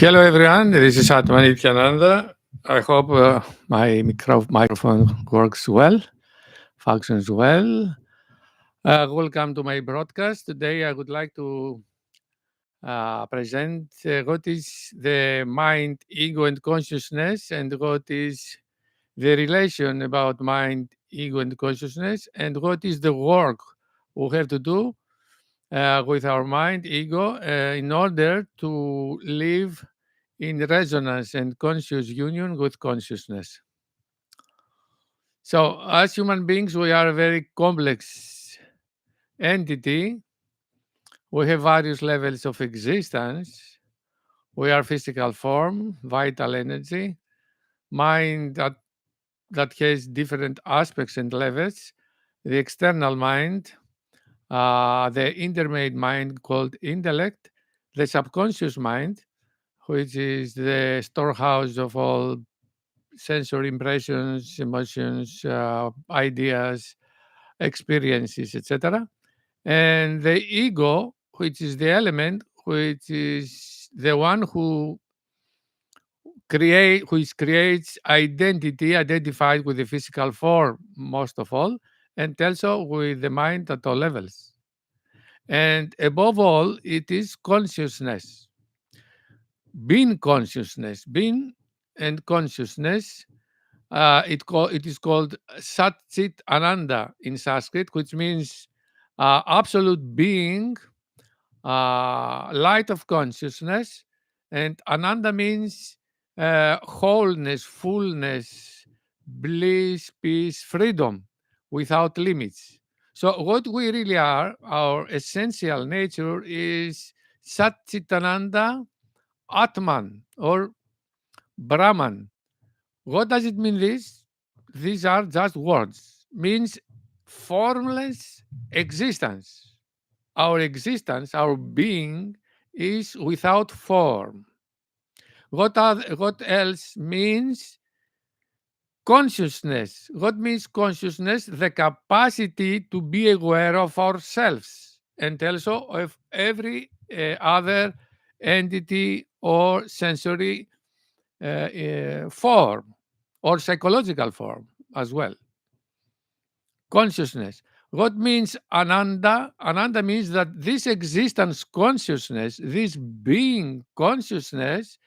Hello everyone, this is Atman. I hope my microphone works well, functions well. Welcome to my broadcast. Today I would like to present what is the mind, ego, and consciousness, and what is the relation about mind, ego, and consciousness, and what is the work we have to do with our mind, ego, in order to live in resonance and conscious union with consciousness. So, as human beings, we are a very complex entity. We have various levels of existence. We are physical form, vital energy, mind that has different aspects and levels, the external mind, the intermediate mind called intellect, the subconscious mind, which is the storehouse of all sensory impressions, emotions, ideas, experiences, etc. And the ego, which is the element, which is the one which creates identity, identified with the physical form most of all, and also with the mind at all levels. And above all, it is consciousness, being consciousness, being and consciousness. It is called Sat Chit Ananda in Sanskrit, which means absolute being, light of consciousness, and Ananda means wholeness, fullness, bliss, peace, freedom without limits. So, what we really are, our essential nature is Sat Chit Ananda Atman or Brahman. What does it mean this? These are just words. Means formless existence. Our existence, our being is without form. What else means consciousness? What means consciousness? The capacity to be aware of ourselves and also of every other entity or sensory form or psychological form as well. Consciousness. What means Ananda? Ananda means that this existence consciousness, this being consciousness,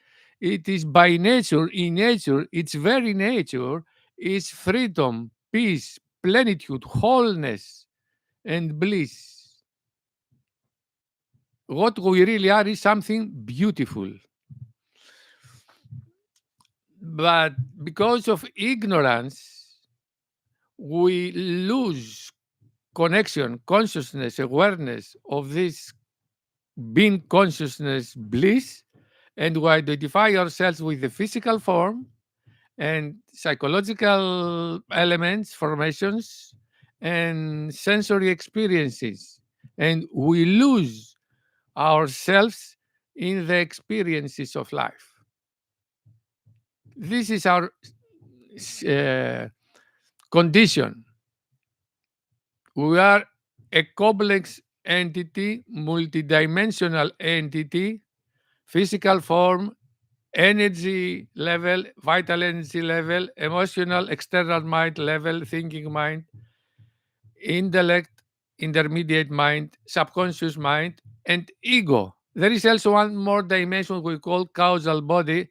it is by nature, in nature, its very nature is freedom, peace, plenitude, wholeness, and bliss. What we really are is something beautiful. But because of ignorance, we lose connection, consciousness, awareness of this being consciousness bliss, and we identify ourselves with the physical form and psychological elements, formations, and sensory experiences. And we lose ourselves in the experiences of life. This is our uh, condition. We are a complex entity, multidimensional entity, physical form, energy level, vital energy level, emotional, external mind level, thinking mind, intellect, intermediate mind, subconscious mind, and ego. There is also one more dimension we call causal body,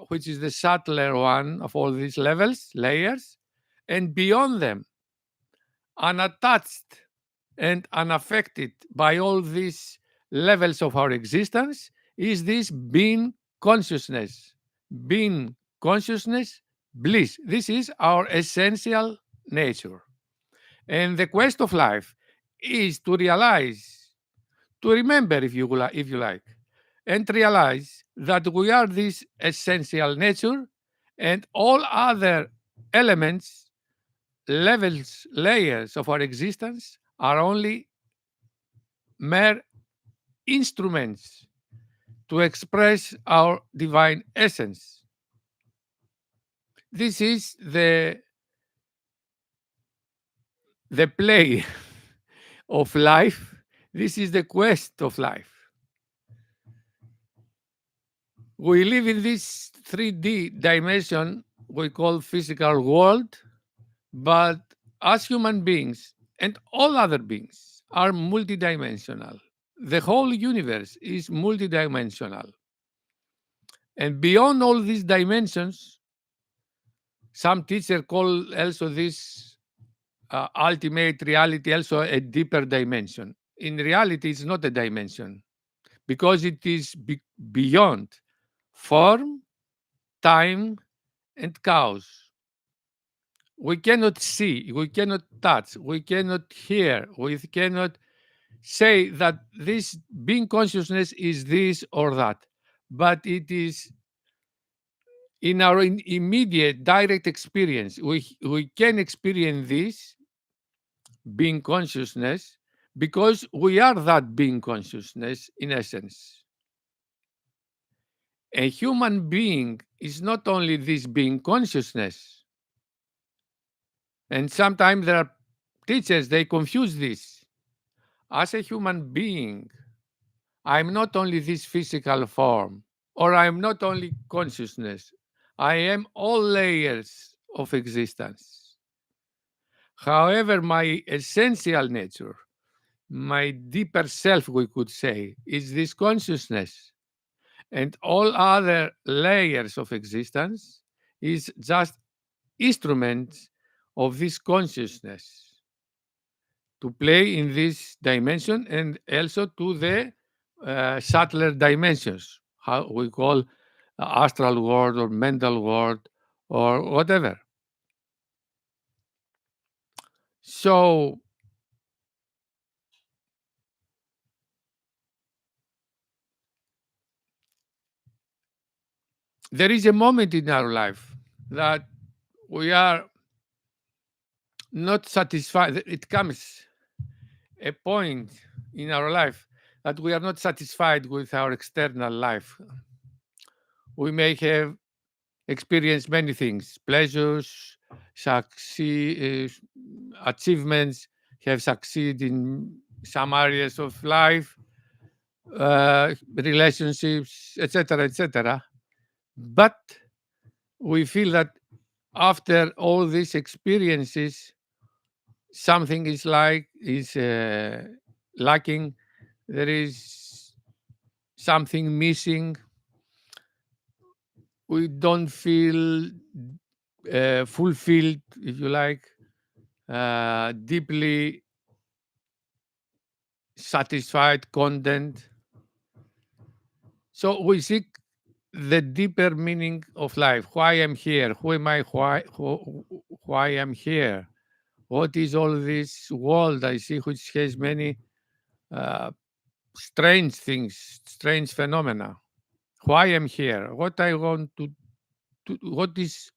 which is the subtler one of all these levels, layers, and beyond them, unattached and unaffected by all these levels of our existence, is this being consciousness. Being consciousness, bliss. This is our essential nature. And the quest of life is to realize, to remember, if you like, and realize that we are this essential nature, and all other elements, levels, layers of our existence are only mere instruments to express our divine essence. This is the play of life. This is the quest of life. We live in this 3D dimension we call physical world, but as human beings and all other beings are multidimensional. The whole universe is multidimensional. And beyond all these dimensions, some teachers call also this ultimate reality also a deeper dimension. In reality, it's not a dimension because it is beyond form, time, and chaos. We cannot see, we cannot touch, we cannot hear, we cannot say that this being consciousness is this or that, but it is in our immediate direct experience. We can experience this being consciousness because we are that being consciousness in essence. A human being is not only this being consciousness. And sometimes there are teachers, they confuse this. As a human being, I'm not only this physical form, or I'm not only consciousness. I am all layers of existence. However, my essential nature, my deeper self, we could say, is this consciousness. And all other layers of existence is just instruments of this consciousness to play in this dimension and also to the subtler dimensions, how we call astral world or mental world or whatever. So there is a moment in our life that we are not satisfied. It comes a point in our life that we are not satisfied with our external life. We may have experienced many things, pleasures, achievements, have succeeded in some areas of life, relationships, etc., etc. But we feel that after all these experiences, something is lacking. There is something missing. We don't feel fulfilled, if you like, deeply satisfied, content. So we seek the deeper meaning of life. Why I'm here? Who am I? Why I'm here? What is all this world I see, which has many strange things, strange phenomena? Why I'm here? What I want to what is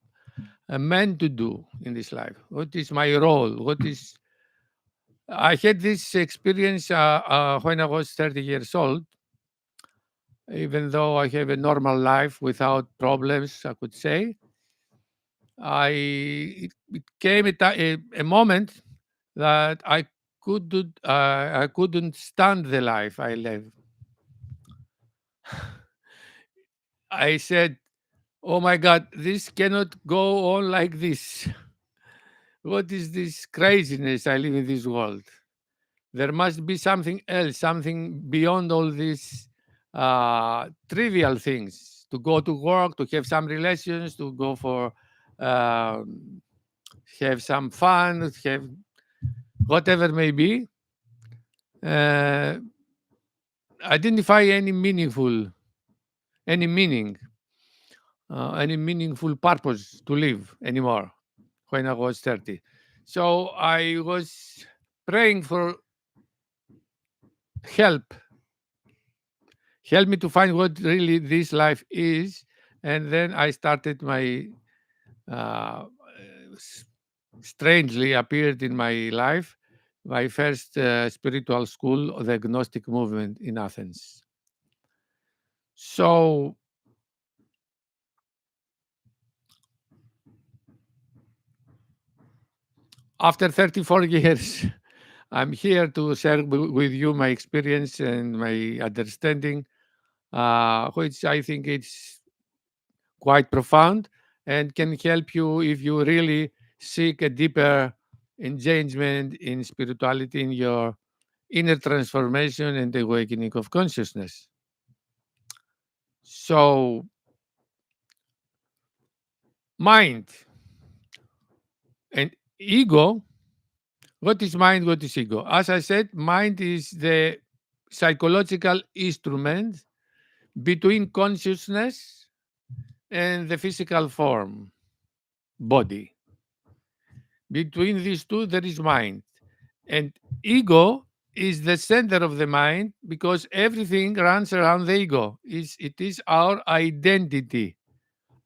meant to do in this life? What is my role? What is I had this experience when I was 30 years old. Even though I have a normal life without problems, I could say, it came a moment that I couldn't stand the life I live. I said, "Oh my God, this cannot go on like this. What is this craziness I live in this world? There must be something else, something beyond all these trivial things. To go to work, to have some relations, to go for um, have some fun, have whatever may be. Uh, identify any meaning, any meaningful purpose to live anymore when I was 30. So I was praying for help. Help me to find what really this life is. And then I started my, strangely appeared in my life, my first spiritual school, the Gnostic movement in Athens. So after 34 years, I'm here to share with you my experience and my understanding which I think it's quite profound and can help you if you really seek a deeper engagement in spirituality, in your inner transformation and awakening of consciousness. So, mind and ego. What is mind? What is ego? As I said, mind is the psychological instrument between consciousness and the physical form, body. Between these two, there is mind. And ego is the center of the mind because everything runs around the ego. It is our identity.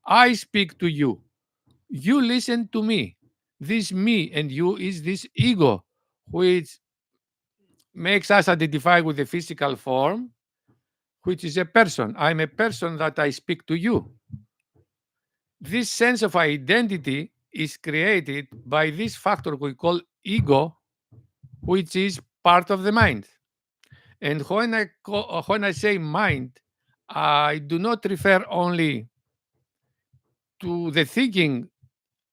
I speak to you. You listen to me. This me and you is this ego, which makes us identify with the physical form, which is a person. I'm a person that I speak to you. This sense of identity is created by this factor we call ego, which is part of the mind. And when I say mind, I do not refer only to the thinking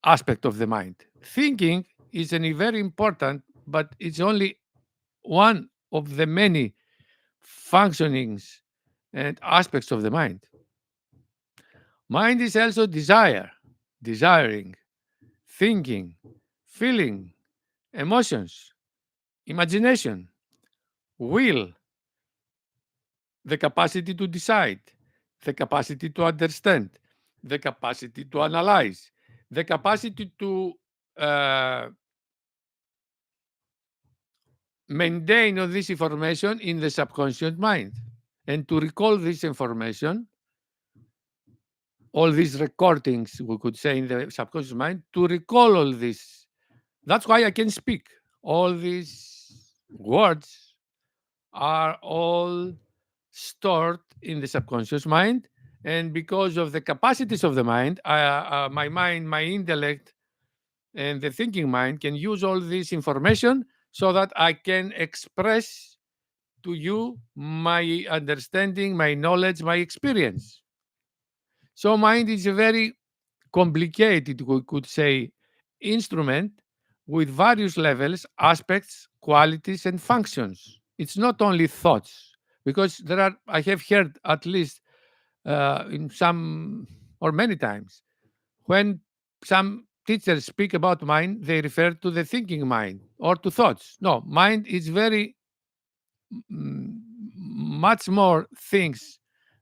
aspect of the mind. Thinking is a very important, but it's only one of the many functionings and aspects of the mind. Mind is also desire, desiring, thinking, feeling, emotions, imagination, will, the capacity to decide, the capacity to understand, the capacity to analyze, the capacity to maintain all this information in the subconscious mind and to recall this information, all these recordings, we could say, in the subconscious mind, to recall all this. That's why I can speak. All these words are all stored in the subconscious mind. And because of the capacities of the mind, my mind, my intellect, and the thinking mind can use all this information so that I can express to you my understanding, my knowledge, my experience. So, mind is a very complicated, we could say, instrument with various levels, aspects, qualities, and functions. It's not only thoughts, because I have heard at least in some or many times when some teachers speak about mind, they refer to the thinking mind or to thoughts. No, mind is very much more things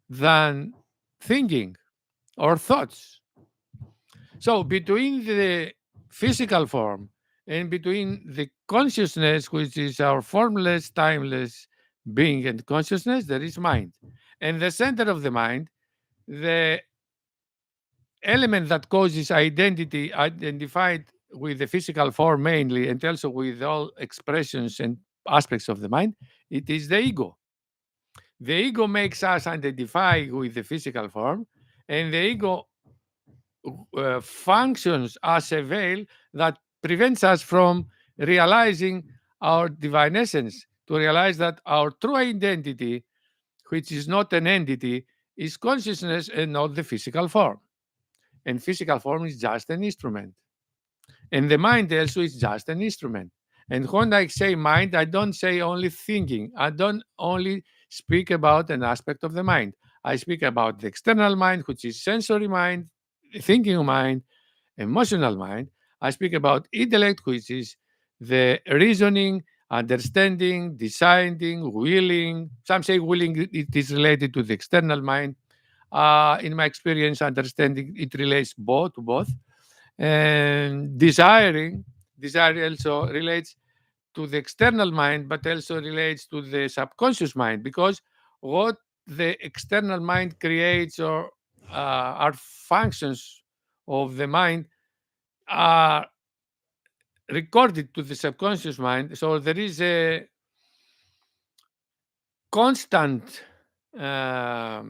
than thinking or thoughts. So between the physical form and between the consciousness, which is our formless, timeless being and consciousness, there is mind. And the center of the mind, the element that causes identity, identified with the physical form mainly, and also with all expressions and aspects of the mind, it is the ego. The ego makes us identify with the physical form, and the ego functions as a veil that prevents us from realizing our divine essence, to realize that our true identity, which is not an entity, is consciousness and not the physical form. And physical form is just an instrument. And the mind also is just an instrument. And when I say mind, I don't say only thinking. I don't only speak about an aspect of the mind. I speak about the external mind, which is sensory mind, thinking mind, emotional mind. I speak about intellect, which is the reasoning, understanding, deciding, willing. Some say willing, it is related to the external mind. In my experience, understanding, it relates both to both. And desire also relates to the external mind, but also relates to the subconscious mind, because what the external mind creates or are functions of the mind are recorded to the subconscious mind. So there is a constant, there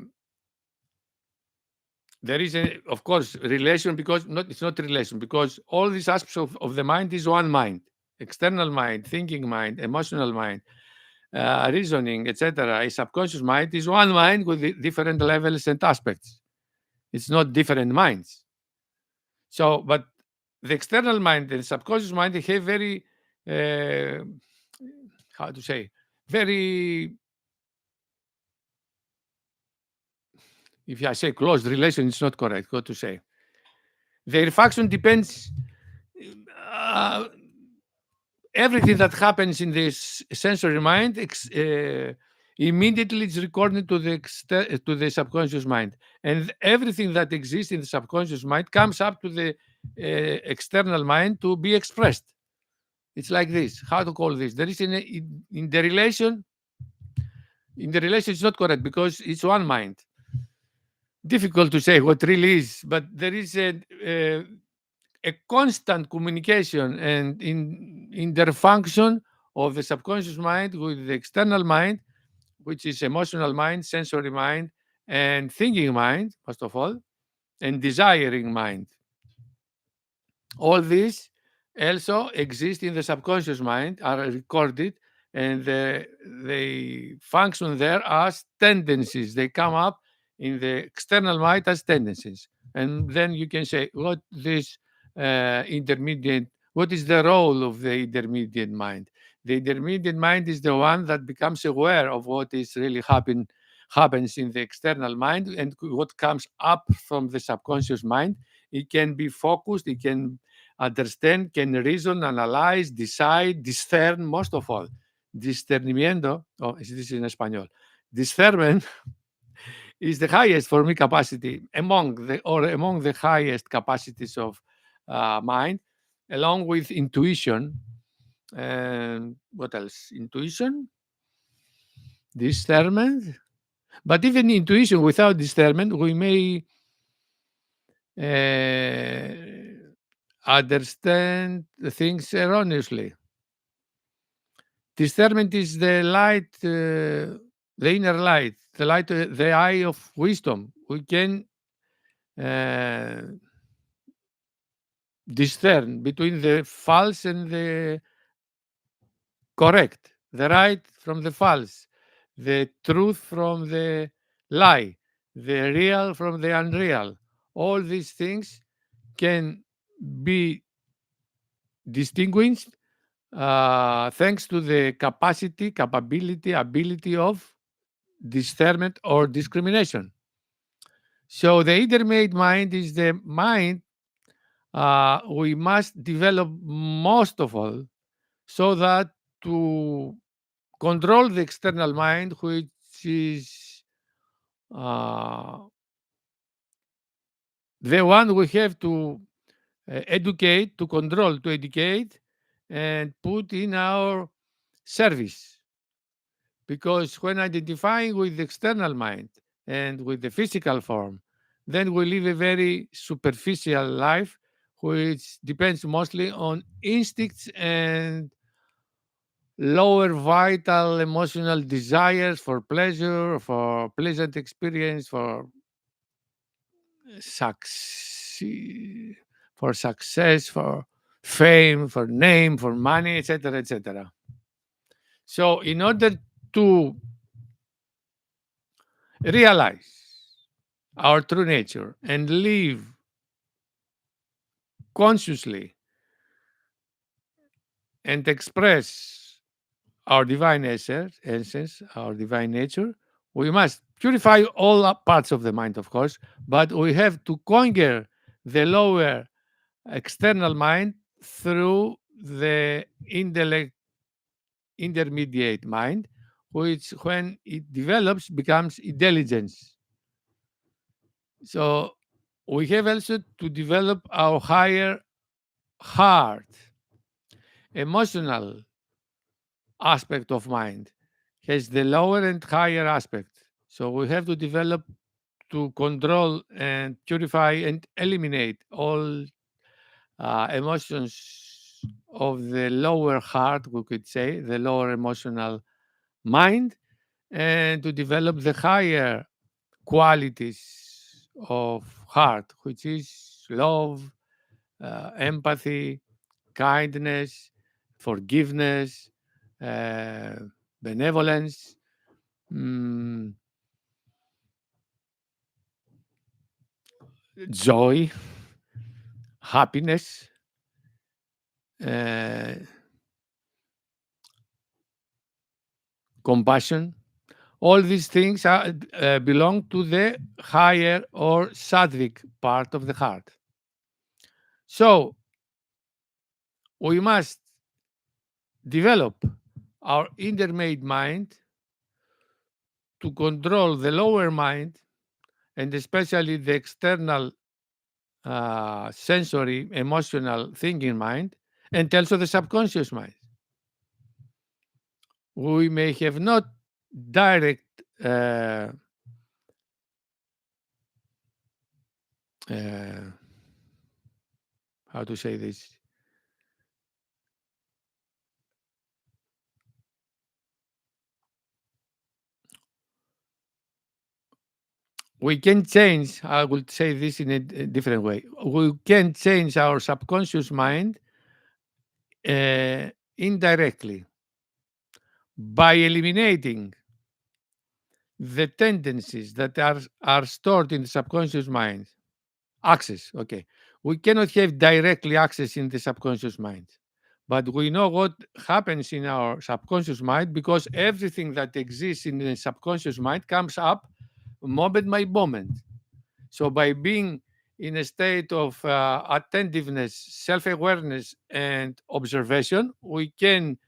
is a, of course, relation, because it's not relation, because all these aspects of the mind is one mind: external mind, thinking mind, emotional mind, reasoning, etc. A subconscious mind is one mind with different levels and aspects. It's not different minds. So, but the external mind and subconscious mind, they have very, uh, how to say, very, if I say close relation, it's not correct. What to say? Their function depends. Uh, Everything that happens in this sensory mind immediately is recorded to the subconscious mind, and everything that exists in the subconscious mind comes up to the external mind to be expressed. It's like this. How to call this? There is in the relation. In the relation, it's not correct because it's one mind. Difficult to say what really is, but there is a constant communication and in interfunction of the subconscious mind with the external mind, which is emotional mind, sensory mind, and thinking mind, first of all, and desiring mind. All these also exist in the subconscious mind, are recorded, and they function there as tendencies. They come up in the external mind as tendencies. And then you can say, what is the role of the intermediate mind? The intermediate mind is the one that becomes aware of what is really happens in the external mind and what comes up from the subconscious mind. It can be focused, it can understand, can reason, analyze, decide, discern, most of all. Discernimiento, this is in español. Discernment is the highest for me capacity among the highest capacities of mind, along with intuition. And what else? Intuition, discernment. But even intuition without discernment, we may understand the things erroneously. Discernment is the light, the inner light, the light, the eye of wisdom. We can discern between the false and the correct, the right from the false, the truth from the lie, the real from the unreal. All these things can be distinguished thanks to the capability, ability of discernment or discrimination. So the intermediate mind is the mind we must develop most of all so that to control the external mind, which is uh, the one we have to educate, to control, to educate, and put in our service. Because when identifying with the external mind and with the physical form, then we live a very superficial life, which depends mostly on instincts and lower vital emotional desires for pleasure, for pleasant experience, success, for success, for fame, for name, for money, etc., etc. So, in order to realize our true nature and live consciously and express our divine essence, our divine nature, we must purify all parts of the mind, of course, but we have to conquer the lower external mind through the intellect intermediate mind, which when it develops becomes intelligence. So we have also to develop our higher heart, emotional aspect of mind has the lower and higher aspect. So we have to develop to control and purify and eliminate all emotions of the lower heart, we could say, the lower emotional mind, and to develop the higher qualities of heart, which is love, empathy, kindness, forgiveness, uh, benevolence, mm, joy, happiness, uh, compassion. All these things belong to the higher or sattvic part of the heart. So we must develop our intermediate mind to control the lower mind, and especially the external sensory, emotional thinking mind, and also the subconscious mind. We may have not direct how to say this? We can change, I will say this in a different way. We can change our subconscious mind indirectly by eliminating the tendencies that are stored in the subconscious mind. Access, okay. We cannot have directly access in the subconscious mind, but we know what happens in our subconscious mind because everything that exists in the subconscious mind comes up moment by moment. So by being in a state of attentiveness, self-awareness, and observation, we can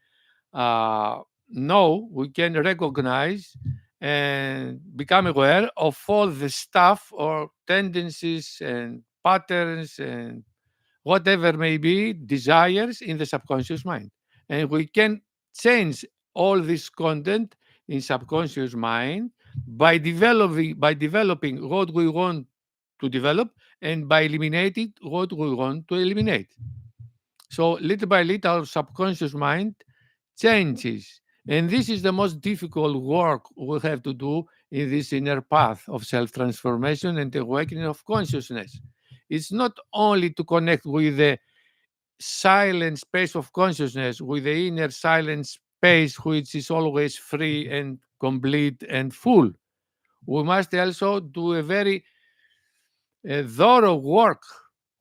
know, we can recognize and become aware of all the stuff or tendencies and patterns and whatever may be desires in the subconscious mind. And we can change all this content in subconscious mind by developing what we want to develop and by eliminating what we want to eliminate. So little by little, our subconscious mind changes. And this is the most difficult work we have to do in this inner path of self transformation and awakening of consciousness. It's not only to connect with the silent space of consciousness, with the inner silent space, which is always free and complete and full. We must also do a very thorough work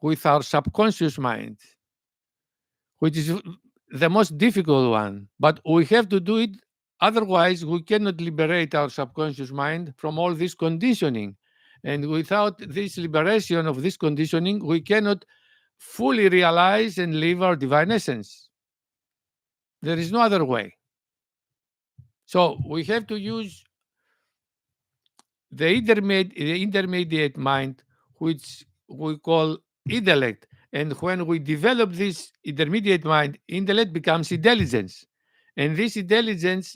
with our subconscious mind, which is the most difficult one. But we have to do it, otherwise, we cannot liberate our subconscious mind from all this conditioning. And without this liberation of this conditioning, we cannot fully realize and live our divine essence. There is no other way. So we have to use the intermediate mind, which we call intellect. And when we develop this intermediate mind, intellect becomes intelligence. And this intelligence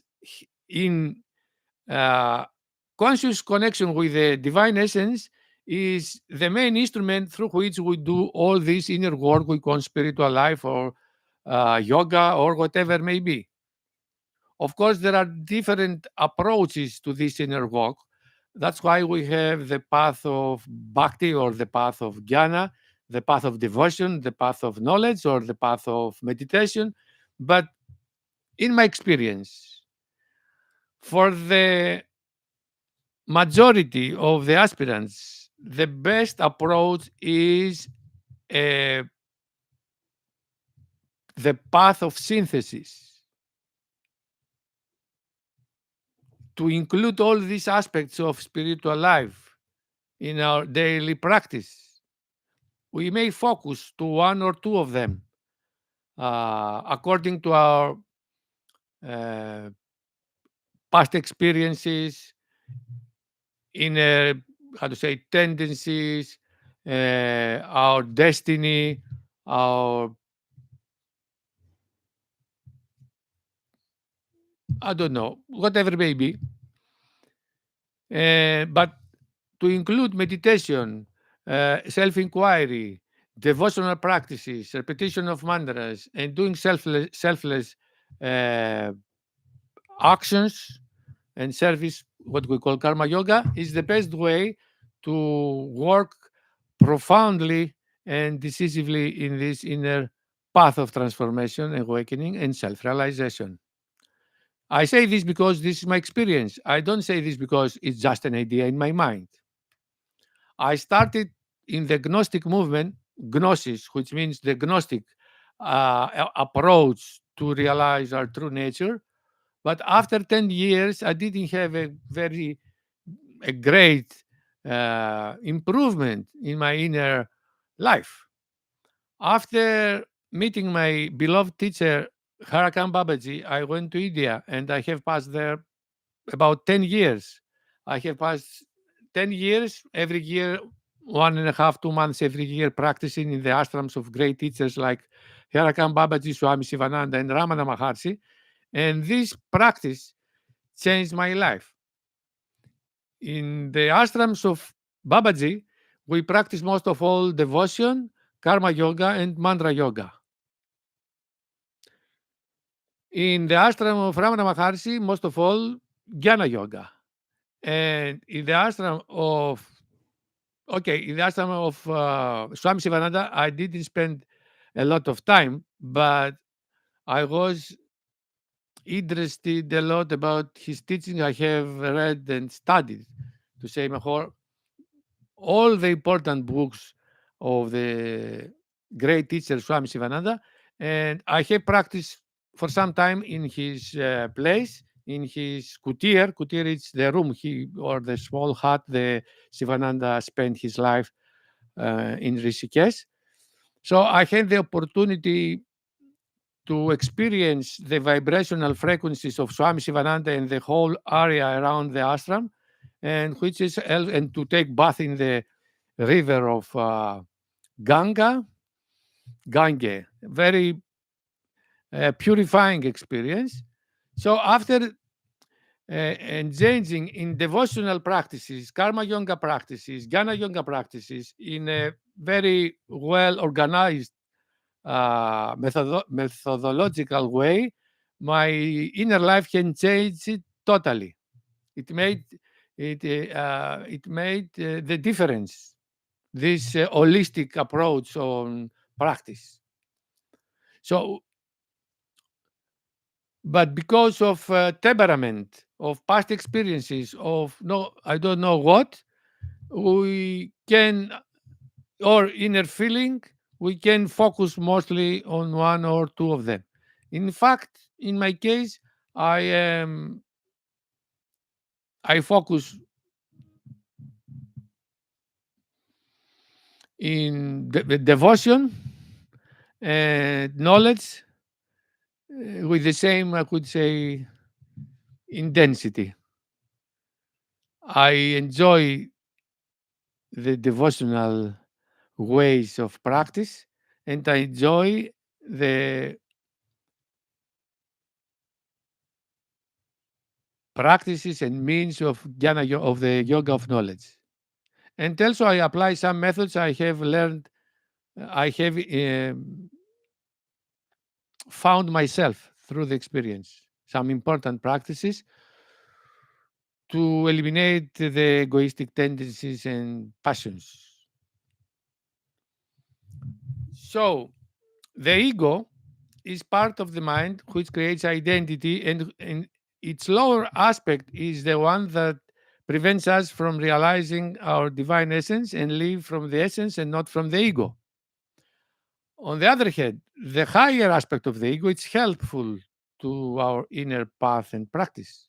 in uh, conscious connection with the divine essence is the main instrument through which we do all this inner work we call spiritual life or yoga or whatever may be. Of course, there are different approaches to this inner walk. That's why we have the path of bhakti or the path of jnana, the path of devotion, the path of knowledge, or the path of meditation. But in my experience, for the majority of the aspirants, the best approach is uh, the path of synthesis, to include all these aspects of spiritual life in our daily practice. We may focus to one or two of them according to our uh, past experiences, inner, how to say, tendencies, our destiny, our, I don't know, whatever it may be. But to include meditation, self-inquiry, devotional practices, repetition of mantras, and doing selfless uh, actions and service, what we call karma yoga, is the best way to work profoundly and decisively in this inner path of transformation, awakening, and self-realization. I say this because this is my experience. I don't say this because it's just an idea in my mind. I started in the Gnostic movement, Gnosis, which means the Gnostic approach to realize our true nature. But after 10 years, I didn't have a great improvement in my inner life. After meeting my beloved teacher, Harakam Babaji, I went to India and I have passed there about 10 years. I have passed 10 years, every year, 1.5, 2 months every year, practicing in the ashrams of great teachers like Harakam Babaji, Swami Sivananda, and Ramana Maharshi. And this practice changed my life. In the ashrams of Babaji, we practice most of all devotion, karma yoga, and mantra yoga. In the ashram of Ramana Maharshi, most of all, jnana yoga. And in the ashram of Swami Sivananda, I didn't spend a lot of time, but I was interested a lot about his teaching. I have read and studied, to say more, all the important books of the great teacher Swami Sivananda, and I have practiced for some time in his place, in his kutir. Kutir is the room or the small hut the Sivananda spent his life in Rishikesh. So I had the opportunity to experience the vibrational frequencies of Swami Sivananda and the whole area around the ashram, and to take bath in the river of Gange, very purifying experience. So after engaging in devotional practices, karma yoga practices, jnana yoga practices in a very well organized methodological way, my inner life can change it totally. It made the difference. This holistic approach on practice. So, but because of temperament, of past experiences, of no, I don't know what, we can, or inner feeling, we can focus mostly on one or two of them. In fact, in my case, I focus in devotion and knowledge with the same, I could say, intensity. I enjoy the devotional ways of practice, and I enjoy the practices and means of of the yoga of knowledge. And also, I apply some methods I have learned. I have found myself through the experience. Some important practices to eliminate the egoistic tendencies and passions. So, the ego is part of the mind which creates identity, and its lower aspect is the one that prevents us from realizing our divine essence and live from the essence and not from the ego. On the other hand, the higher aspect of the ego is helpful to our inner path and practice,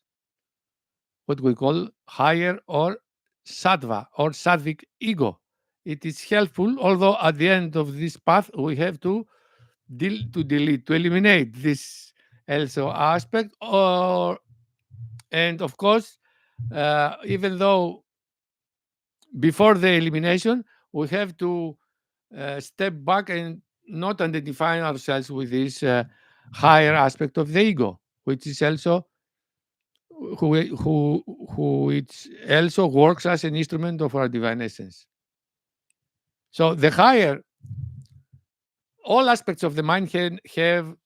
what we call higher or sattva or sattvic ego. It is helpful, although at the end of this path we have to delete, to eliminate this also aspect, and of course, even though before the elimination, we have to step back and not identify ourselves with this higher aspect of the ego, which is also who it also works as an instrument of our divine essence. So the higher, all aspects of the mind can have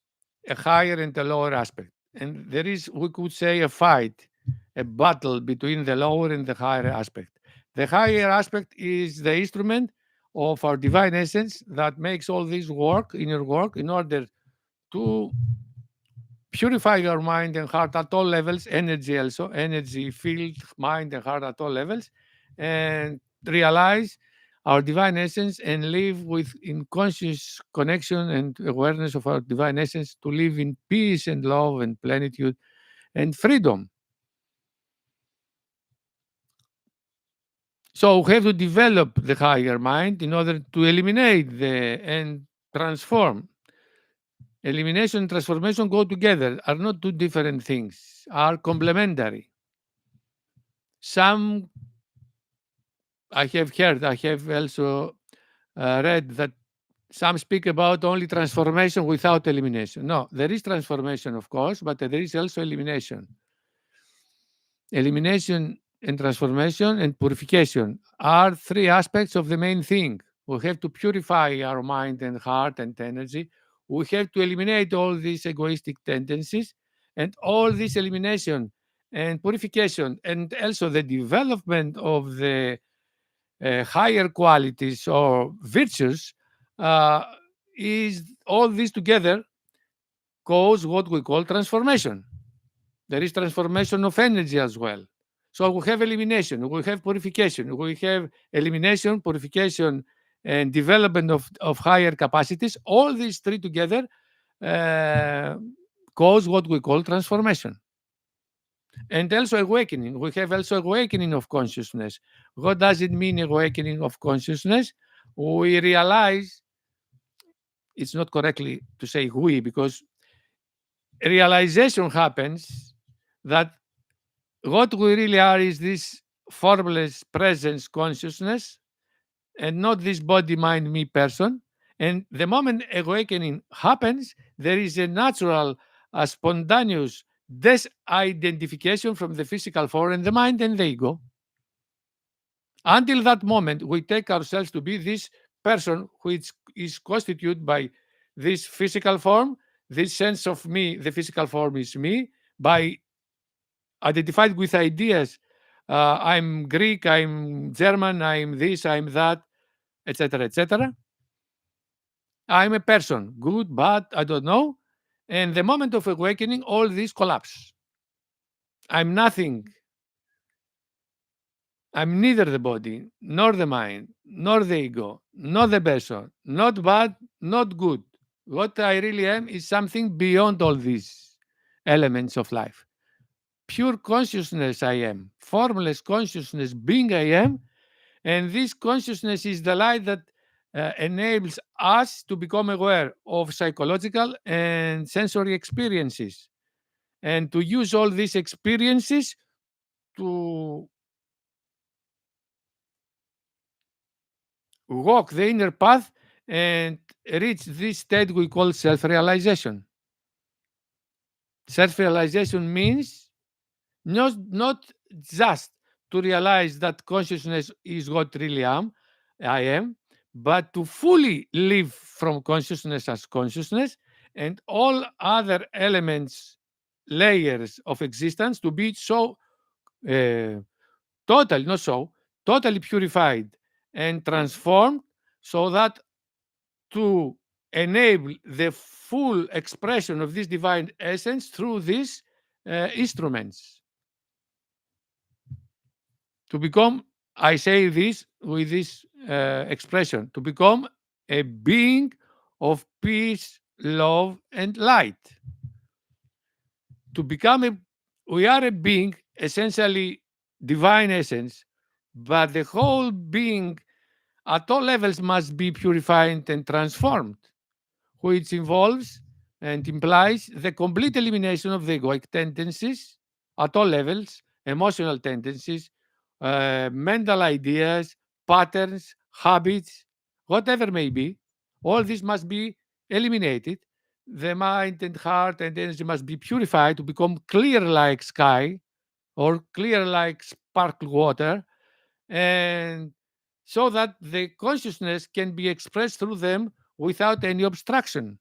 a higher and a lower aspect. And there is, we could say, a fight, a battle between the lower and the higher aspect. The higher aspect is the instrument of our divine essence that makes all this work, inner work, in order to purify your mind and heart at all levels, energy also, energy, field, mind and heart at all levels, and realize our divine essence and live with in conscious connection and awareness of our divine essence to live in peace and love and plenitude and freedom. So we have to develop the higher mind in order to eliminate and transform. Elimination and transformation go together, are not two different things, are complementary. Some I have heard, I have also read that some speak about only transformation without elimination. No, there is transformation, of course, but there is also elimination. Elimination and transformation and purification are three aspects of the main thing. We have to purify our mind and heart and energy. We have to eliminate all these egoistic tendencies, and all this elimination and purification, and also the development of the higher qualities or virtues, uh, is all this together cause what we call transformation. There is transformation of energy as well. So we have elimination, we have purification, we have elimination, purification, and development of higher capacities. All these three together uh, cause what we call transformation. And also awakening. We have also awakening of consciousness. What does it mean, awakening of consciousness? We realize it's not correctly to say we, because realization happens that what we really are is this formless presence consciousness and not this body, mind, me person. And the moment awakening happens, there is a natural, spontaneous disidentification from the physical form and the mind and the ego. Until that moment, we take ourselves to be this person which is constituted by this physical form, this sense of me, the physical form is me, by identified with ideas. I'm Greek, I'm German, I'm this, I'm that, etc., etc. I'm a person, good, bad, I don't know. And the moment of awakening, all this collapse. I'm nothing. I'm neither the body, nor the mind, nor the ego, nor the person, not bad, not good. What I really am is something beyond all these elements of life. Pure consciousness I am, formless consciousness being I am, and this consciousness is the light that enables us to become aware of psychological and sensory experiences and to use all these experiences to walk the inner path and reach this state we call self realization. Self realization means not just to realize that consciousness is what really I am, but to fully live from consciousness as consciousness and all other elements, layers of existence to be so uh, totally, not so, totally purified and transformed so that to enable the full expression of this divine essence through these instruments. To become, I say this with this expression, to become a being of peace, love, and light. To become a, we are a being, essentially divine essence, but the whole being at all levels must be purified and transformed, which involves and implies the complete elimination of the egoic tendencies at all levels, emotional tendencies, mental ideas, patterns, habits, whatever may be. All this must be eliminated. The mind and heart and energy must be purified to become clear like sky or clear like sparkle water, and so that the consciousness can be expressed through them without any obstruction.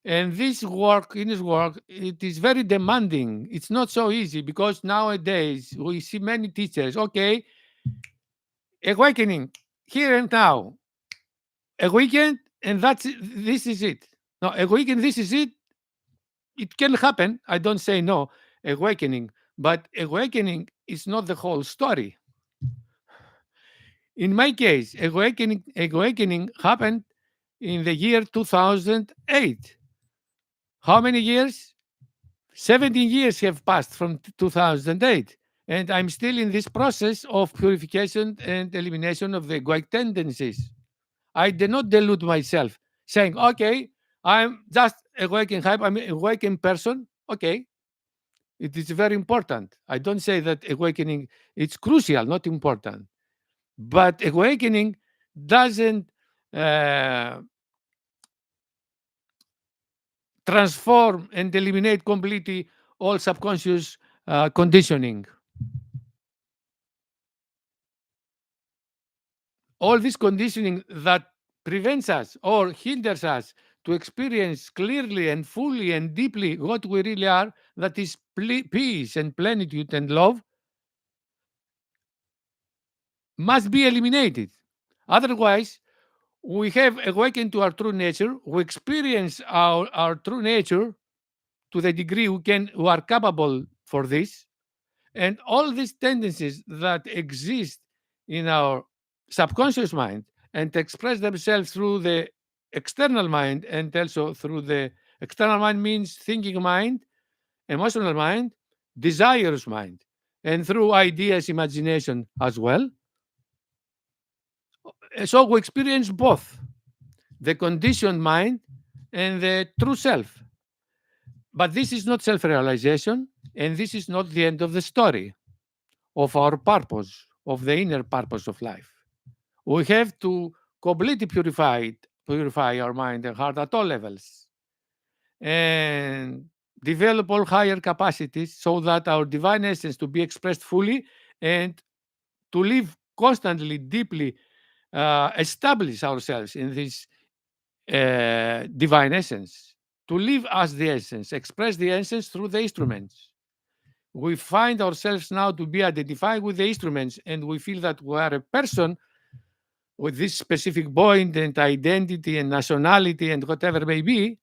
And this work, in this work, it is very demanding. It's not so easy because nowadays we see many teachers, okay, awakening here and now, awaken, and that's it, this is it. No, awaken, this is it. it can happen. I don't say no, awakening, but awakening is not the whole story. In my case, awakening happened in the year 2008. How many years? 17 years have passed from 2008. And I'm still in this process of purification and elimination of the egoic tendencies. I did not delude myself, saying, okay, I'm just awakened hype, I'm an awakened person. Okay, it is very important. I don't say that awakening, it's crucial, not important. But awakening doesn't uh, transform and eliminate completely all subconscious conditioning. All this conditioning that prevents us or hinders us to experience clearly and fully and deeply what we really are, that is peace and plenitude and love, must be eliminated. Otherwise, we have awakened to our true nature, we experience our true nature to the degree we are capable for this, and all these tendencies that exist in our subconscious mind and express themselves through the external mind, and also through the external mind means thinking mind, emotional mind, desires mind, and through ideas, imagination as well. So we experience both the conditioned mind and the true self. But this is not self realization, and this is not the end of the story of our purpose, of the inner purpose of life. We have to completely purify our mind and heart at all levels, and develop all higher capacities so that our divine essence to be expressed fully, and to live constantly, deeply, establish ourselves in this divine essence, to live as the essence, express the essence through the instruments. We find ourselves now to be identified with the instruments, and we feel that we are a person with this specific point and identity and nationality and whatever may be.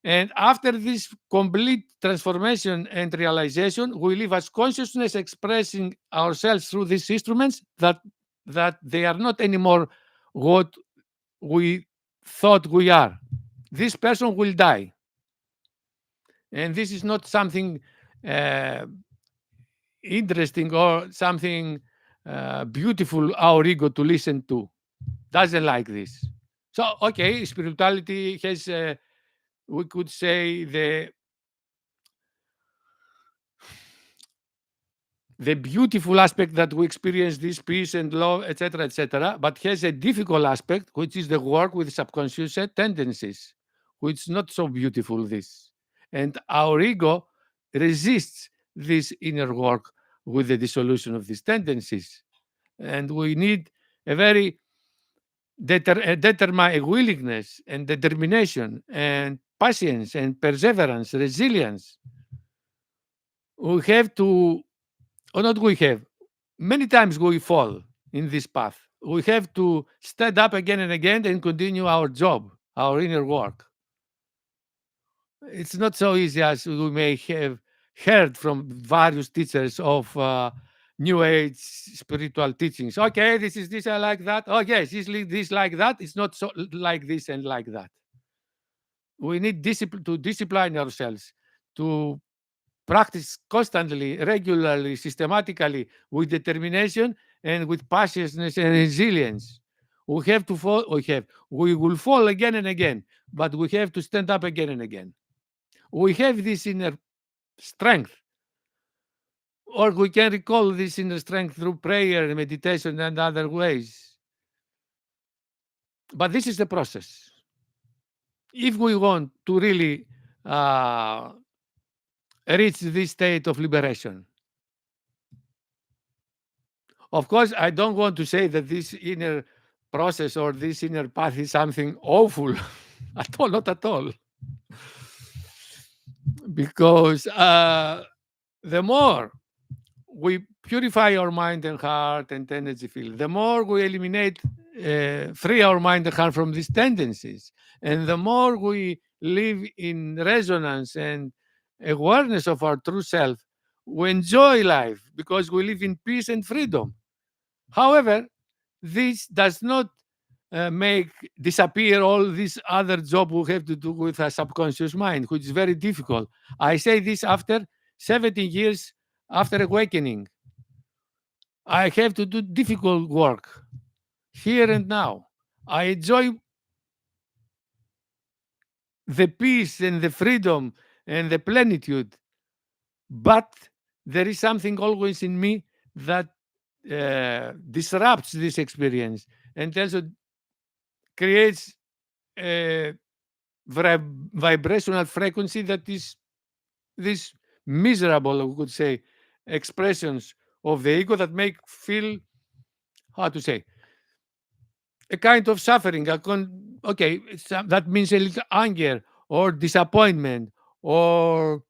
And after this complete transformation and realization, we live as consciousness, expressing ourselves through these instruments, that they are not anymore what we thought we are. This person will die. And this is not something uh, interesting or something beautiful our ego to listen to. Doesn't like this. So, okay, spirituality has, we could say, the beautiful aspect that we experience this peace and love, etc., but has a difficult aspect, which is the work with subconscious tendencies, which is not so beautiful. This, and our ego resists this inner work with the dissolution of these tendencies, and we need a very determine a willingness and determination and patience and perseverance, resilience. We have to, or not we have, many times we fall in this path. We have to stand up again and again and continue our job, our inner work. It's not so easy as we may have heard from various teachers of New Age spiritual teachings. Okay, this is this, I like that. Oh, yes, this like that. It's not so like this and like that. We need discipline to discipline ourselves, to practice constantly, regularly, systematically, with determination and with passionate and resilience. We have to fall, we will fall again and again, but we have to stand up again and again. We have this inner strength, or we can recall this inner strength through prayer and meditation and other ways. But this is the process. If we want to really reach this state of liberation, of course, I don't want to say that this inner process or this inner path is something awful at all, not at all. Because the more we purify our mind and heart and energy field, the more we eliminate, free our mind and heart from these tendencies, and the more we live in resonance and awareness of our true self, we enjoy life because we live in peace and freedom. However, this does not make disappear all this other job we have to do with a subconscious mind, which is very difficult. I say this after 17 years after awakening. I have to do difficult work here and now. I enjoy the peace and the freedom and the plenitude, but there is something always in me that disrupts this experience and also creates a vibrational frequency that is this miserable, we could say, expressions of the ego that make feel, how to say, a kind of suffering. Okay, that means a little anger or disappointment or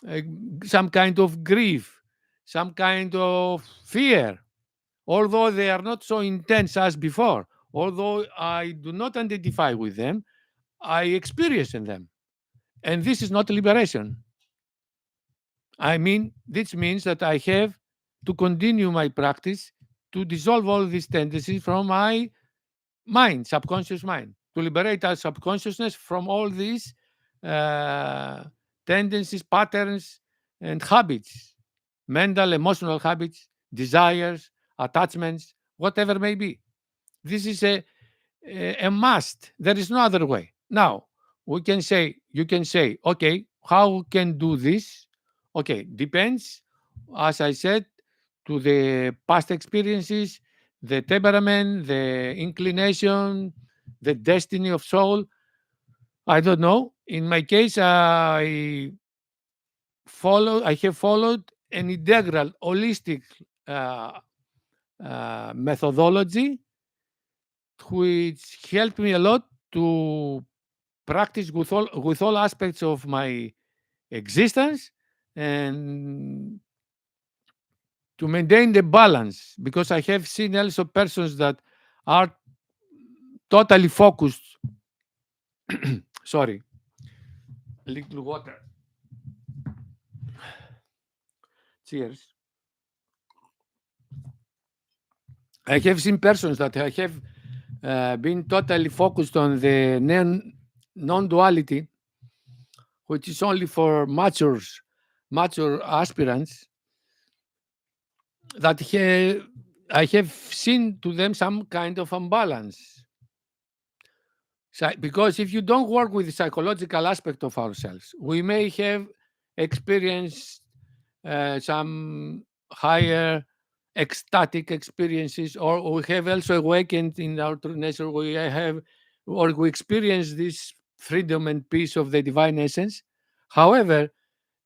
uh, some kind of grief, some kind of fear, although they are not so intense as before. Although I do not identify with them, I experience in them. And this is not liberation. I mean, this means that I have to continue my practice to dissolve all these tendencies from my mind, subconscious mind, to liberate our subconsciousness from all these uh, tendencies, patterns, and habits, mental, emotional habits, desires, attachments, whatever may be. This is a must. There is no other way. Now, you can say, okay, how can do this? Okay, depends, as I said, to the past experiences, the temperament, the inclination, the destiny of soul. I don't know. In my case, I have followed an integral, holistic uh, methodology, which helped me a lot to practice with all aspects of my existence and to maintain the balance, because I have seen also persons that are totally focused. Sorry, a little water. Cheers. I have seen persons that I have been totally focused on the non-duality, which is only for mature aspirants, that I have seen to them some kind of imbalance. Because if you don't work with the psychological aspect of ourselves, we may have experienced some higher ecstatic experiences, or we have also awakened in our true nature. We experience this freedom and peace of the divine essence. However,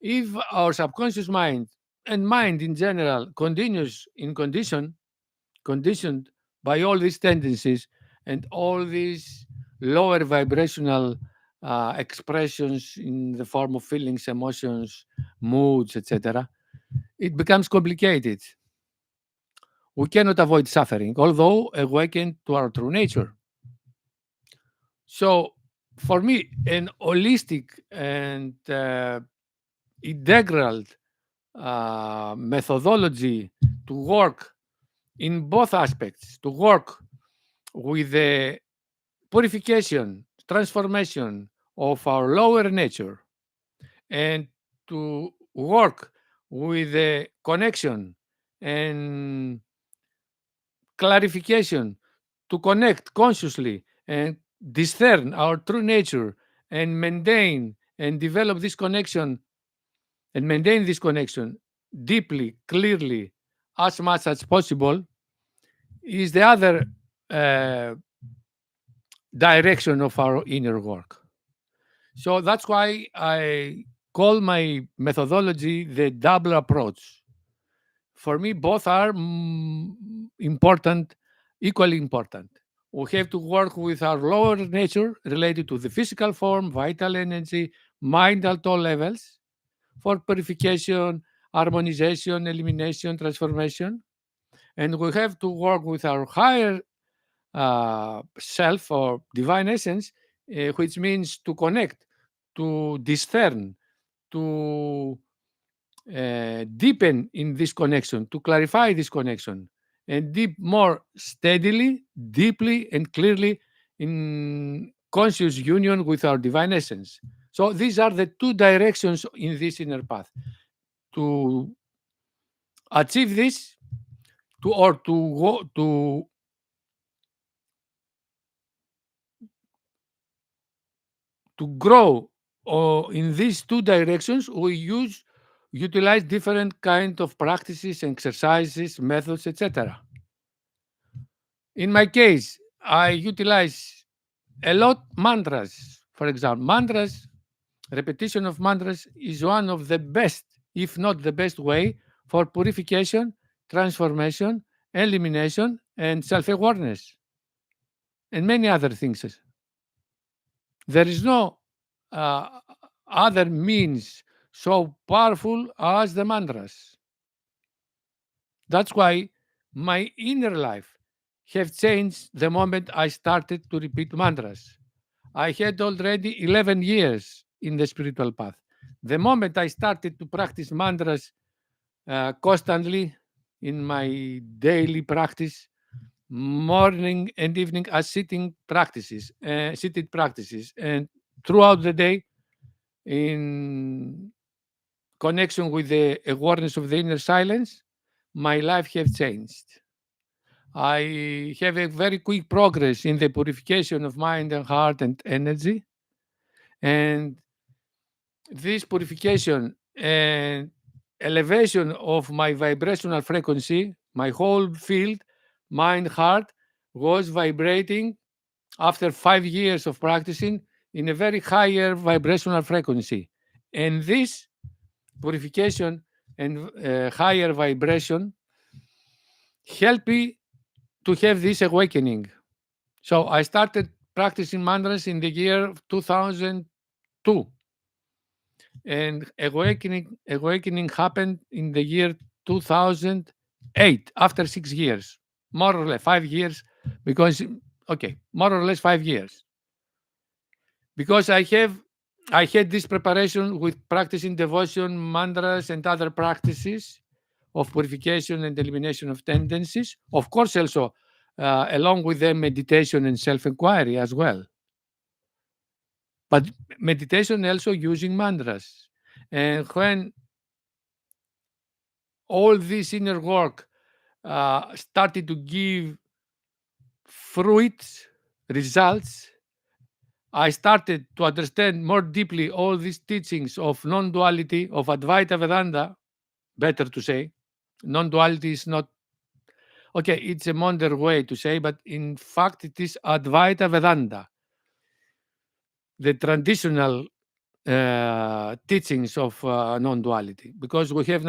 if our subconscious mind and mind in general continues in conditioned by all these tendencies and all these lower vibrational expressions in the form of feelings, emotions, moods, etc., it becomes complicated. We cannot avoid suffering, although awakened to our true nature. So, for me, an holistic and integral methodology to work in both aspects, to work with the purification, transformation of our lower nature, and to work with the connection and clarification, to connect consciously and discern our true nature and maintain and develop this connection and maintain this connection deeply, clearly, as much as possible, is the other uh, direction of our inner work. So that's why I call my methodology the double approach. For me, both are important, equally important. We have to work with our lower nature related to the physical form, vital energy, mind at all levels for purification, harmonization, elimination, transformation. And we have to work with our higher self or divine essence which means to connect, to discern, to deepen in this connection, to clarify this connection, and deep more steadily, deeply, and clearly in conscious union with our divine essence. So these are the two directions in this inner path. To achieve this, to grow in these two directions, we utilize different kind of practices, exercises, methods, etc. In my case, I utilize a lot mantras. For example, mantras, repetition of mantras is one of the best, if not the best way for purification, transformation, elimination, and self-awareness, and many other things. There is no other means so powerful as the mantras. That's why my inner life have changed the moment I started to repeat mantras. I had already 11 years in the spiritual path. The moment I started to practice mantras constantly in my daily practice, morning and evening as seated practices, and throughout the day in connection with the awareness of the inner silence, my life have changed. I have a very quick progress in the purification of mind and heart and energy. And this purification and elevation of my vibrational frequency, my whole field, mind, heart, was vibrating after 5 years of practicing in a very higher vibrational frequency. And this purification and higher vibration helped me to have this awakening. So I started practicing mantras in the year 2002, and awakening happened in the year 2008, after 6 years, more or less 5 years, because more or less 5 years, because I had this preparation with practicing devotion, mantras, and other practices of purification and elimination of tendencies. Of course, also along with them, meditation and self-enquiry as well. But meditation also using mantras. And when all this inner work started to give fruits, results, I started to understand more deeply all these teachings of non-duality, of Advaita Vedanta, better to say. Non-duality is not, it's a modern way to say, but in fact it is Advaita Vedanta, the traditional teachings of non-duality, because we have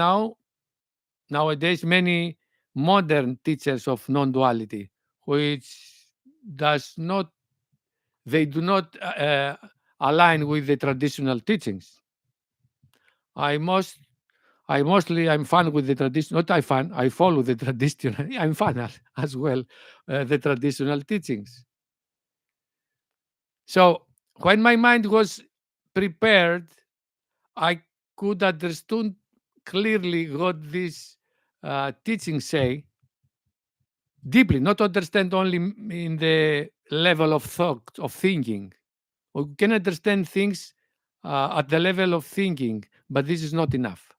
nowadays many modern teachers of non-duality, which they do not align with the traditional teachings. I'm fun with the tradition. Not I fun. I follow the traditional. I'm fun as well. The traditional teachings. So when my mind was prepared, I could understand clearly what these teachings say deeply, not understand only in the level of thought, of thinking. We can understand things at the level of thinking, but this is not enough.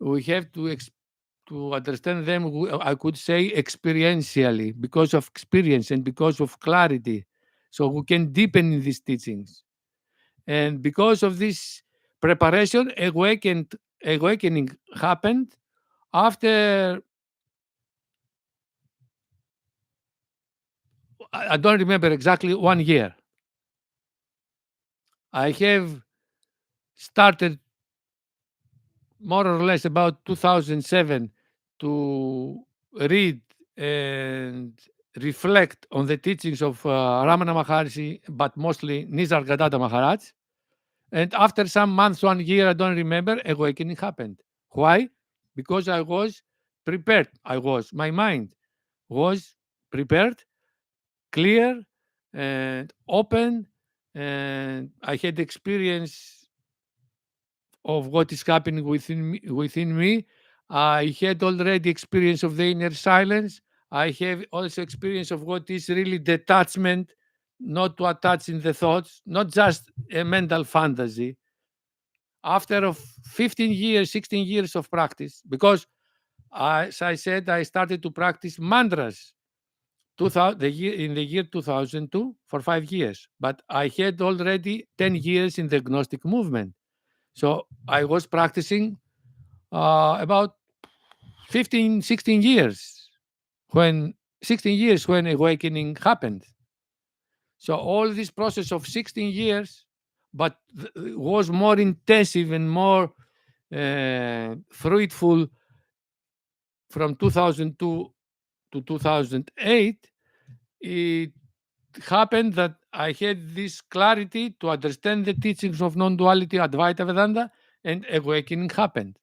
We have to understand them, I could say, experientially, because of experience and because of clarity. So we can deepen in these teachings. And because of this preparation, awakening happened after, I don't remember exactly, 1 year. I have started more or less about 2007 to read and reflect on the teachings of Ramana Maharshi, but mostly Nisargadatta Maharaj. And after some months, 1 year, I don't remember, awakening happened. Why? Because I was prepared. My mind was prepared, clear, and open and I had experience of what is happening within me. I had already experience of the inner silence. I have also experience of what is really detachment, not to attach in the thoughts, not just a mental fantasy. After of 15 years, 16 years of practice, because as I said, I started to practice mantras 2000, in the year 2002 for 5 years, but I had already 10 years in the Gnostic movement. So I was practicing about 15, 16 years when 16 years when awakening happened. So all this process of 16 years, but was more intensive and more fruitful from 2002 to 2008. It happened that I had this clarity to understand the teachings of non-duality, Advaita Vedanta, and awakening happened.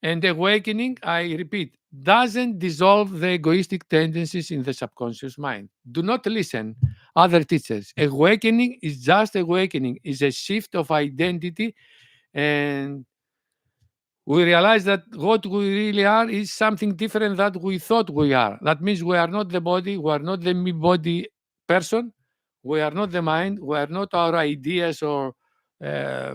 And awakening, I repeat, doesn't dissolve the egoistic tendencies in the subconscious mind. Do not listen other teachers. Awakening is just awakening, is a shift of identity, and we realize that what we really are is something different that we thought we are. That means we are not the body, we are not the me body person, we are not the mind, we are not our ideas or uh,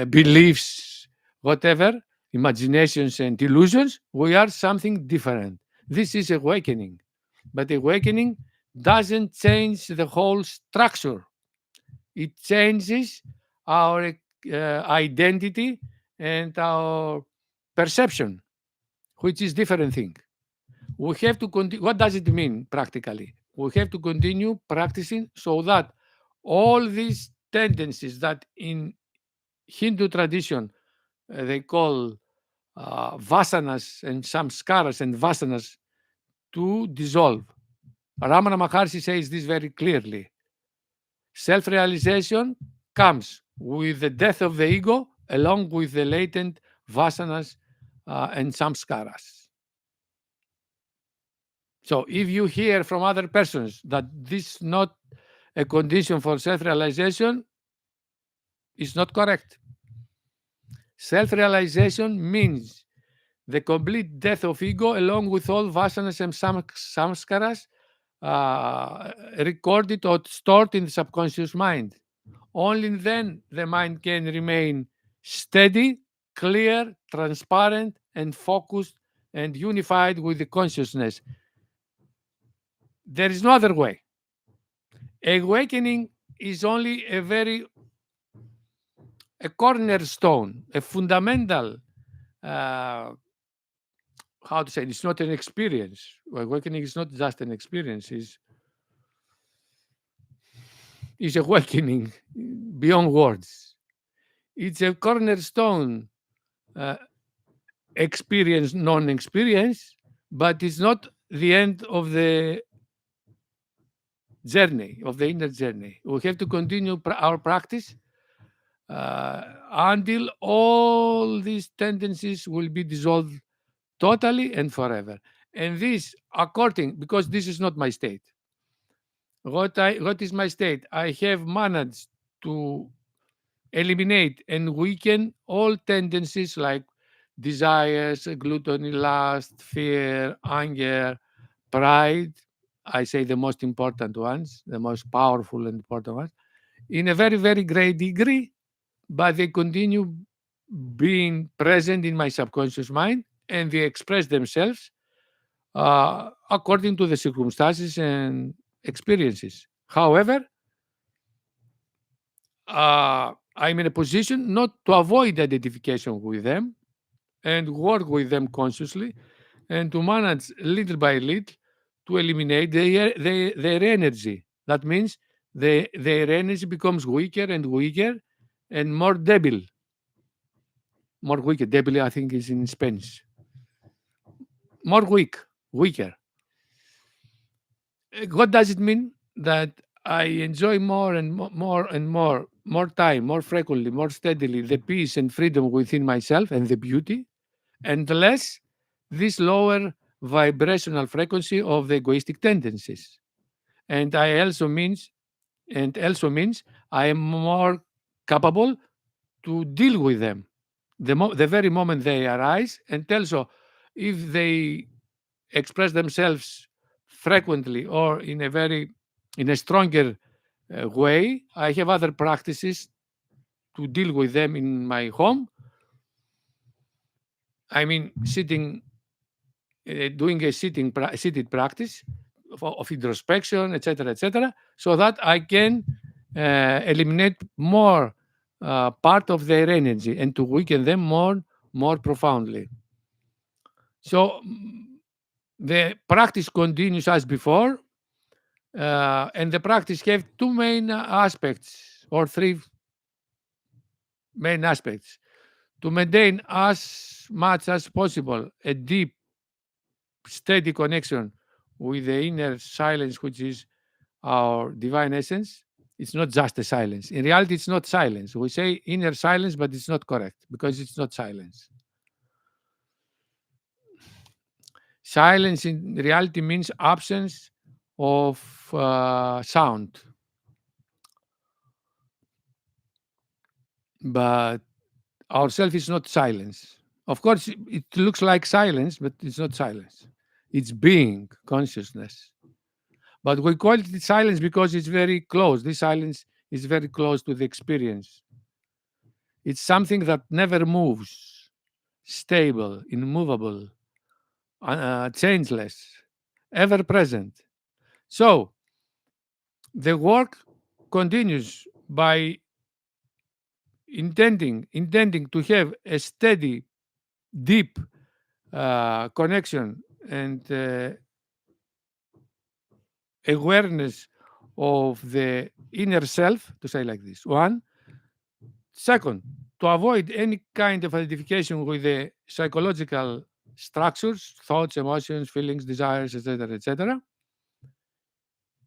beliefs, whatever, imaginations and illusions. We are something different. This is awakening. But awakening doesn't change the whole structure. It changes our identity and our perception, which is different thing. We have to continue. What does it mean practically? We have to continue practicing so that all these tendencies that in Hindu tradition they call vasanas and samskaras and vasanas to dissolve. Ramana Maharshi says this very clearly. Self realization comes with the death of the ego along with the latent vasanas and samskaras. So if you hear from other persons that this is not a condition for self realization, it's not correct. Self realization means the complete death of ego along with all vasanas and samskaras recorded or stored in the subconscious mind. Only then the mind can remain steady, clear, transparent, and focused and unified with the consciousness. There is no other way. Awakening is only a cornerstone, a fundamental how to say it, it's not an experience. Awakening is not just an experience, is awakening beyond words. It's a cornerstone uh, experience, non-experience, but it's not the end of the journey, of the inner journey. We have to continue our practice until all these tendencies will be dissolved totally and forever. And this, according, because this is not my state. What is my state? I have managed to eliminate and weaken all tendencies like desires, gluttony, lust, fear, anger, pride. I say the most important ones, the most powerful and important ones, in a very, very great degree, but they continue being present in my subconscious mind and they express themselves according to the circumstances and experiences. However, I'm in a position not to avoid identification with them and work with them consciously and to manage little by little to eliminate their energy. That means their energy becomes weaker and weaker and more debil. More weaker. Debil, I think, is in Spanish. More weaker. What does it mean? That I enjoy more and more time, more frequently, more steadily, the peace and freedom within myself and the beauty, and less this lower vibrational frequency of the egoistic tendencies. and also means I am more capable to deal with them the very moment they arise, and also if they express themselves frequently or in a stronger way, I have other practices to deal with them in my home. I mean, doing a seated practice of introspection, etc., so that I can eliminate more part of their energy and to weaken them more profoundly. So the practice continues as before, and the practice have two main aspects or three main aspects: to maintain as much as possible a deep, steady connection with the inner silence, which is our divine essence. It's not just a silence. In reality, it's not silence. We say inner silence, but it's not correct because it's not silence. Silence in reality means absence of sound. But ourself is not silence. Of course, it looks like silence, but it's not silence. It's being, consciousness. But we call it silence because it's very close. This silence is very close to the experience. It's something that never moves, stable, immovable, changeless, ever present. So the work continues by intending to have a steady, deep connection and awareness of the inner self, to say like this. One. Second, to avoid any kind of identification with the psychological structures, thoughts, emotions, feelings, desires, etc.,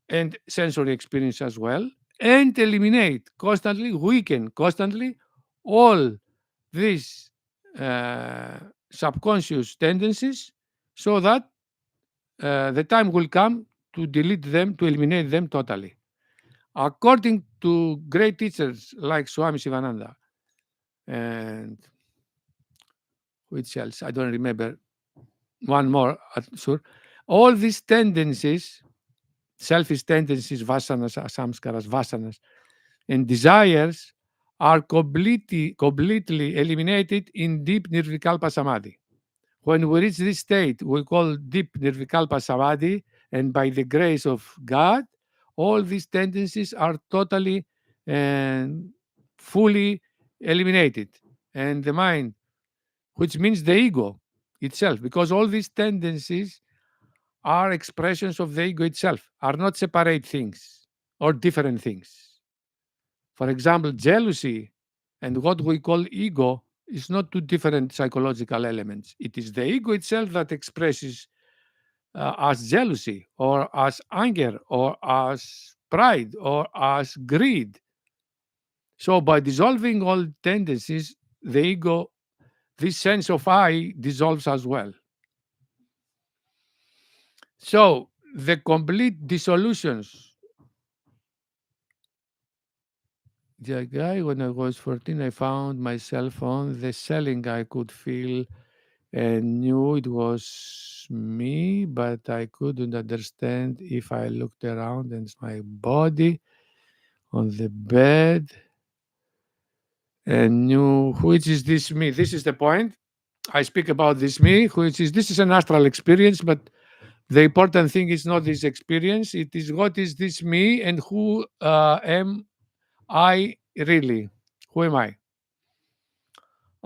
and sensory experience as well, and eliminate constantly, weaken constantly all these subconscious tendencies, so that the time will come to delete them, to eliminate them totally. According to great teachers like Swami Shivananda, and which else? I don't remember. One more, sure. All these tendencies, selfish tendencies, vasanas, samskaras, vasanas, and desires are completely eliminated in deep nirvikalpa samadhi. When we reach this state, we call deep nirvikalpa samadhi, and by the grace of God, all these tendencies are totally and fully eliminated. And the mind, which means the ego itself, because all these tendencies are expressions of the ego itself, are not separate things or different things. For example, jealousy and what we call ego is not two different psychological elements. It is the ego itself that expresses as jealousy or as anger or as pride or as greed. So, by dissolving all tendencies, the ego, this sense of I, dissolves as well. So, the complete dissolutions. The guy, when I was 14, I found myself on the ceiling. I could feel and knew it was me, but I couldn't understand if I looked around and it's my body on the bed and knew which is this me. This is the point. I speak about this me, this is an astral experience, but the important thing is not this experience. It is what is this me and who am I really? Who am I?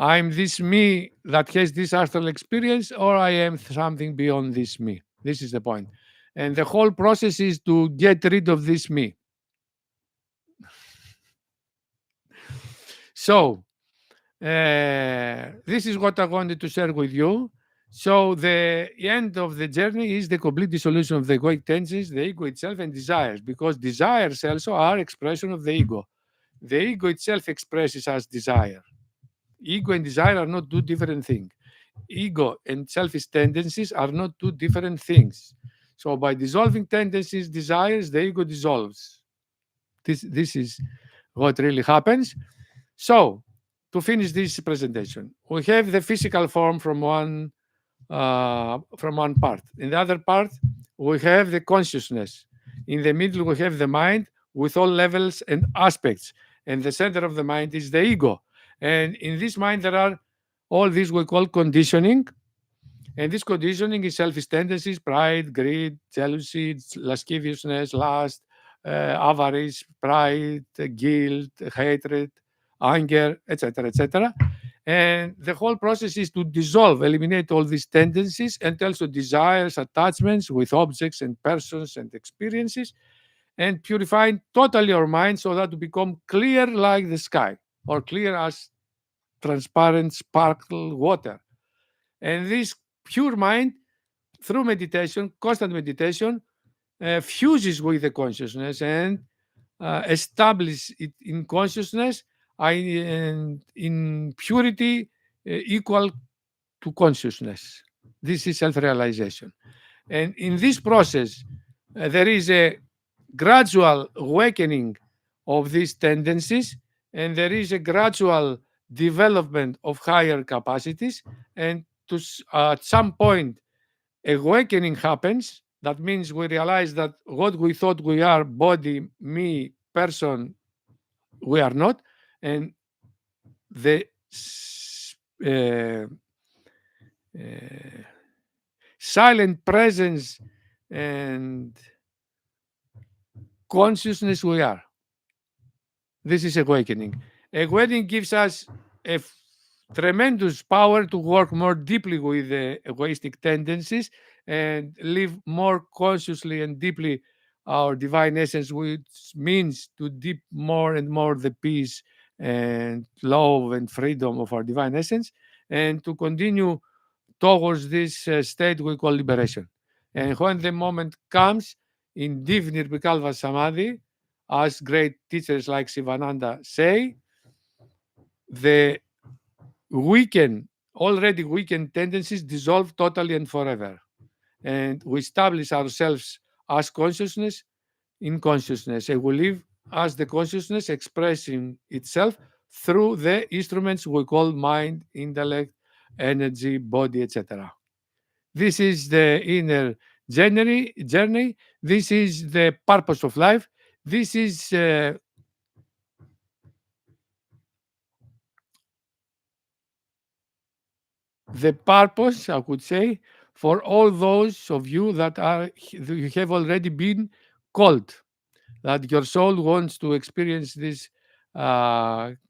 I'm this me that has this astral experience, or I am something beyond this me. This is the point. And the whole process is to get rid of this me. So, this is what I wanted to share with you. So, the end of the journey is the complete dissolution of the egoic tendencies, the ego itself, and desires, because desires also are expression of the ego. The ego itself expresses as desire. Ego and desire are not two different things. Ego and selfish tendencies are not two different things. So by dissolving tendencies, desires, the ego dissolves. This is what really happens. So to finish this presentation, we have the physical form from one part. In the other part, we have the consciousness. In the middle, we have the mind with all levels and aspects. And the center of the mind is the ego. And in this mind, there are all these we call conditioning. And this conditioning is selfish tendencies, pride, greed, jealousy, lasciviousness, lust, avarice, pride, guilt, hatred, anger, etc., etc. And the whole process is to dissolve, eliminate all these tendencies and also desires, attachments with objects and persons and experiences, and purifying totally our mind so that to become clear like the sky or clear as transparent sparkle water. And this pure mind, through meditation, constant meditation, fuses with the consciousness and establish it in consciousness and in purity equal to consciousness. This is self-realization. And in this process, there is a gradual awakening of these tendencies, and there is a gradual development of higher capacities. And at some point, awakening happens. That means we realize that what we thought we are, body, me, person, we are not. And the uh, uh, silent presence and consciousness we are. This is awakening. Awakening gives us a tremendous power to work more deeply with the egoistic tendencies and live more consciously and deeply our divine essence, which means to deep more and more the peace and love and freedom of our divine essence, and to continue towards this state we call liberation. And when the moment comes in deep Nirvikalpa Samadhi, as great teachers like Sivananda say, the already weakened tendencies dissolve totally and forever. And we establish ourselves as consciousness in consciousness. And we live as the consciousness expressing itself through the instruments we call mind, intellect, energy, body, etc. This is the inner journey. This is the purpose of life. This is the purpose, I could say, for all those of you that you have already been called, that your soul wants to experience this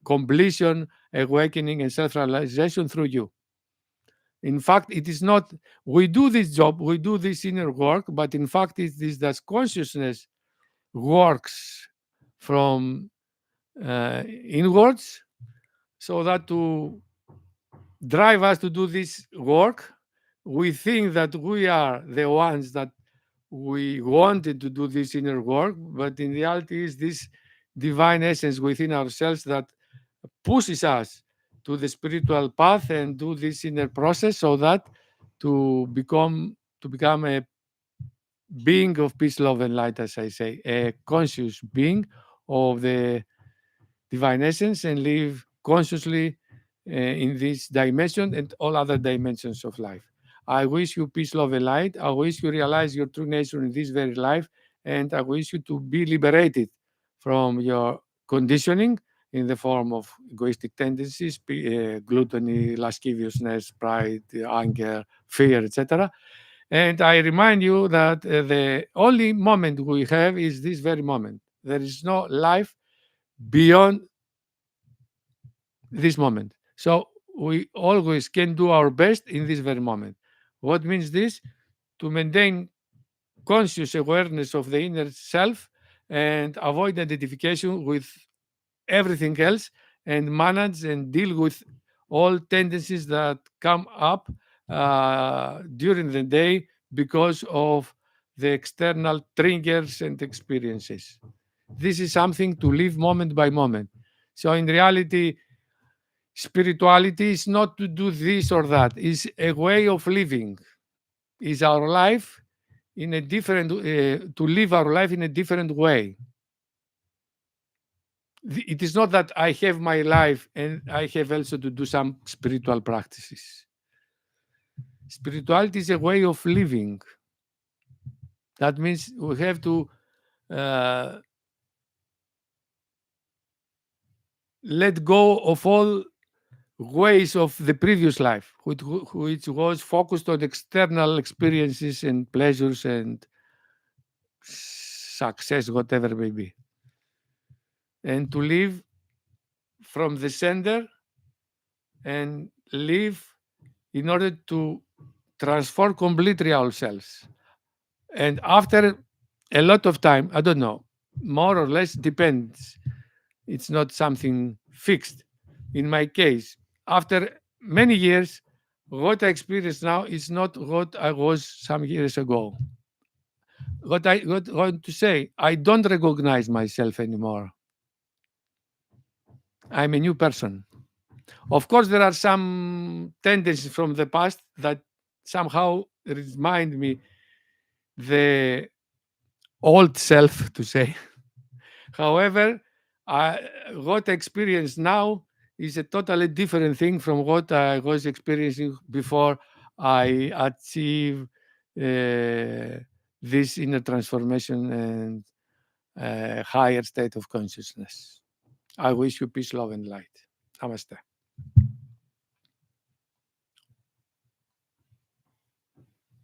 completion, awakening, and self-realization through you. In fact, it is not, we do this job, we do this inner work, but in fact, it is that consciousness works from inwards so that to drive us to do this work, we think that we are the ones that we wanted to do this inner work, but in reality is this divine essence within ourselves that pushes us to the spiritual path and do this inner process so that to become a being of peace, love, and light, as I say, a conscious being of the divine essence and live consciously in this dimension and all other dimensions of life. I wish you peace, love, and light. I wish you realize your true nature in this very life, and I wish you to be liberated from your conditioning in the form of egoistic tendencies, gluttony, lasciviousness, pride, anger, fear, etc. And I remind you that the only moment we have is this very moment. There is no life beyond this moment. So we always can do our best in this very moment. What means this? To maintain conscious awareness of the inner self and avoid identification with everything else and manage and deal with all tendencies that come up during the day because of the external triggers and experiences. This is something to live moment by moment. So in reality, spirituality is not to do this or that. It's a way of living. Is our life in a different, to live our life in a different way. It is not that I have my life and I have also to do some spiritual practices. Spirituality is a way of living. That means we have to let go of all ways of the previous life, which was focused on external experiences and pleasures and success, whatever it may be. And to live from the center and live in order to transform completely ourselves. And after a lot of time, I don't know, more or less depends. It's not something fixed. In my case, after many years, what I experience now is not what I was some years ago. What I want to say, I don't recognize myself anymore. I'm a new person. Of course, there are some tendencies from the past that somehow remind me the old self, to say. However, what I experience now is a totally different thing from what I was experiencing before I achieve this inner transformation and higher state of consciousness. I wish you peace, love, and light. Namaste.